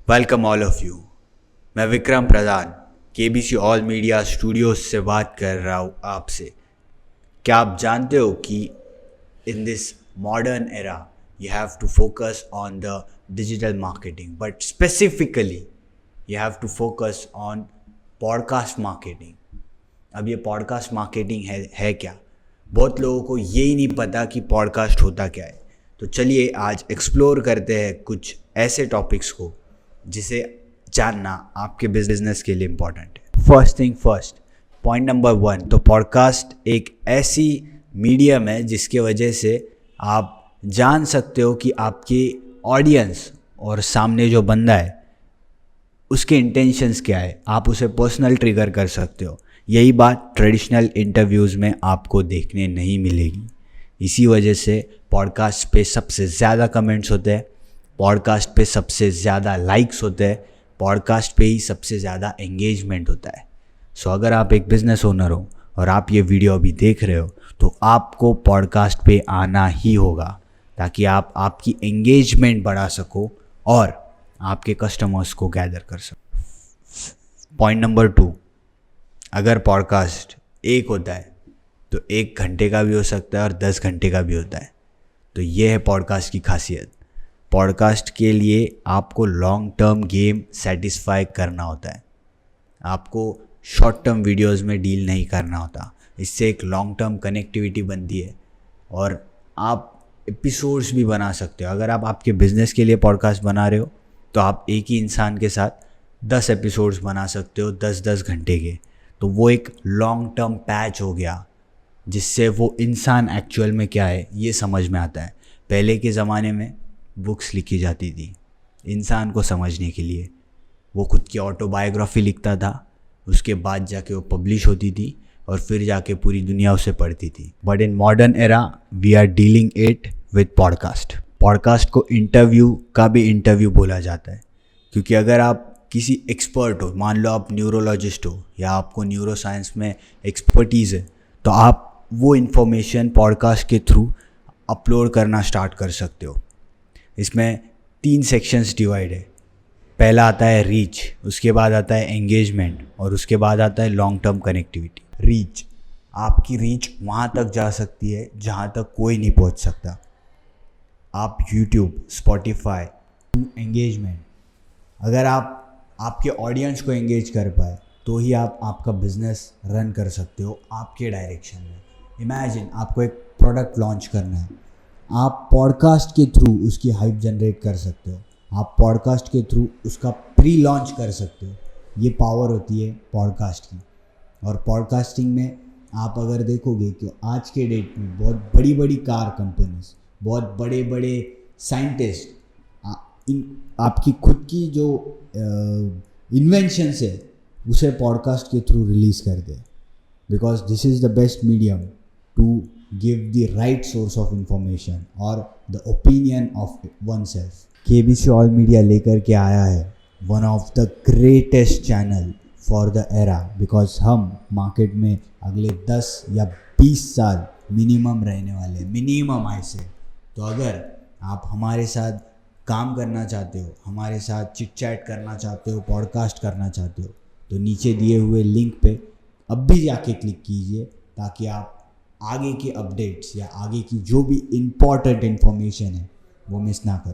Welcome all of you. मैं विक्रम प्रधान KBC all media studios से बात कर रहा हूँ आपसे। क्या आप जानते हो कि in this modern era you have to focus on the digital marketing, but specifically you have to focus on podcast marketing. अब ये पॉडकास्ट मार्केटिंग है क्या? बहुत लोगों को यही नहीं पता कि पॉडकास्ट होता क्या है। तो चलिए आज एक्सप्लोर करते हैं कुछ ऐसे टॉपिक्स को जिसे जानना आपके बिजनेस के लिए इम्पॉर्टेंट है। First thing first, point number 1, तो पॉडकास्ट एक ऐसी मीडियम है जिसके वजह से आप जान सकते हो कि आपकी ऑडियंस और सामने जो बंदा है उसके इंटेंशंस क्या है। आप उसे पर्सनल ट्रिगर कर सकते हो। यही बात ट्रेडिशनल इंटरव्यूज़ में आपको देखने नहीं मिलेगी। इसी वजह से पॉडकास्ट पे सबसे ज़्यादा कमेंट्स होते हैं, पॉडकास्ट पे सबसे ज़्यादा लाइक्स होते हैं, पॉडकास्ट पे ही सबसे ज़्यादा एंगेजमेंट होता है। सो अगर आप एक बिज़नेस ओनर हो और आप ये वीडियो अभी देख रहे हो तो आपको पॉडकास्ट पे आना ही होगा ताकि आप आपकी एंगेजमेंट बढ़ा सको और आपके कस्टमर्स को गैदर कर सको। पॉइंट नंबर 2, अगर पॉडकास्ट एक होता है तो 1 घंटे का भी हो सकता है और 10 घंटे का भी होता है। तो ये है पॉडकास्ट की खासियत। पॉडकास्ट के लिए आपको लॉन्ग टर्म गेम सेटिस्फाई करना होता है। आपको शॉर्ट टर्म वीडियोस में डील नहीं करना होता। इससे एक लॉन्ग टर्म कनेक्टिविटी बनती है और आप एपिसोड्स भी बना सकते हो। अगर आप आपके बिजनेस के लिए पॉडकास्ट बना रहे हो तो आप एक ही इंसान के साथ 10 एपिसोड्स बना सकते हो 10-10 घंटे के। तो वो एक लॉन्ग टर्म पैच हो गया जिससे वो इंसान एक्चुअल में क्या है ये समझ में आता है। पहले के ज़माने में बुक्स लिखी जाती थी इंसान को समझने के लिए। वो खुद की ऑटोबायोग्राफी लिखता था, उसके बाद जाके वो पब्लिश होती थी और फिर जाके पूरी दुनिया उसे पढ़ती थी। But in modern era we are dealing it with podcast. Podcast को इंटरव्यू का भी इंटरव्यू बोला जाता है क्योंकि अगर आप किसी एक्सपर्ट हो, मान लो आप न्यूरोलॉजिस्ट हो या आपको न्यूरो साइंस में एक्सपर्टीज़ है, तो आप वो इन्फॉर्मेशन पॉडकास्ट के थ्रू अपलोड करना स्टार्ट कर सकते हो। इसमें 3 सेक्शंस डिवाइड है। पहला आता है रीच, उसके बाद आता है एंगेजमेंट और उसके बाद आता है लॉन्ग टर्म कनेक्टिविटी। रीच, आपकी रीच वहाँ तक जा सकती है जहाँ तक कोई नहीं पहुँच सकता। आप यूट्यूब, स्पॉटिफाई। एंगेजमेंट, अगर आप आपके ऑडियंस को एंगेज कर पाए तो ही आप आपका बिजनेस रन कर सकते हो आपके डायरेक्शन में। इमेजिन आपको एक प्रोडक्ट लॉन्च करना है, आप पॉडकास्ट के थ्रू उसकी हाइप जनरेट कर सकते हो। आप पॉडकास्ट के थ्रू उसका प्री लॉन्च कर सकते हो। ये पावर होती है पॉडकास्ट की। और पॉडकास्टिंग में आप अगर देखोगे कि आज के डेट में बहुत बड़ी बड़ी कार कंपनीज, बहुत बड़े बड़े साइंटिस्ट आपकी खुद की जो इन्वेंशंस है उसे पॉडकास्ट के थ्रू रिलीज़ कर दे, because this is the best medium to give the right source of information or the opinion of oneself. KBC All Media लेकर के आया है one of the greatest channel for the era, because हम market में अगले 10 या 20 साल minimum रहने वाले, मिनिमम ऐसे। तो अगर आप हमारे साथ काम करना चाहते हो, हमारे साथ चिट चैट करना चाहते हो, पॉडकास्ट करना चाहते हो, तो नीचे दिए हुए लिंक पे अब भी जाके क्लिक कीजिए ताकि आप आगे की अपडेट्स या आगे की जो भी इम्पॉर्टेंट इन्फॉर्मेशन है वो मिस ना करो।